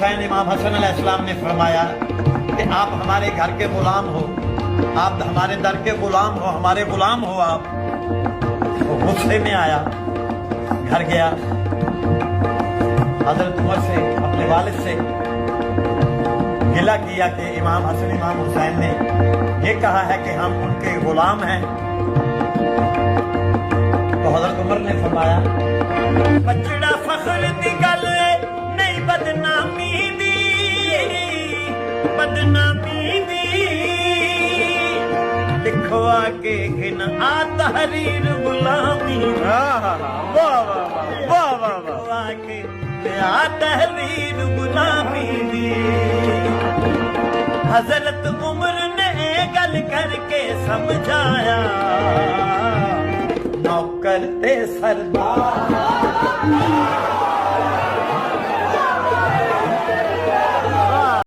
हुसैन इमाम हसन अलैहिस्सलाम ने फरमाया कि आप हमारे घर के गुलाम हो, आप हमारे दर के गुलाम हो, हमारे गुलाम हो आप। तो गुस्से में आया, घर गया, हजरत उमर से, अपने वालिद से गिला किया कि इमाम हसन इमाम हुसैन ने ये कहा है कि हम उनके गुलाम हैं। तो हजरत उमर ने फरमाया, बचड़ा फख्र दी गल नहीं, बदनामी दी, बदनामी दी। लिखो आके गिन आ तहरीर गुलामी, वाह वाह वाह वाह, आके आ तहरीर गुलामी दी। हजरत उमर ने गल करके समझाया, नौकर ते सरदार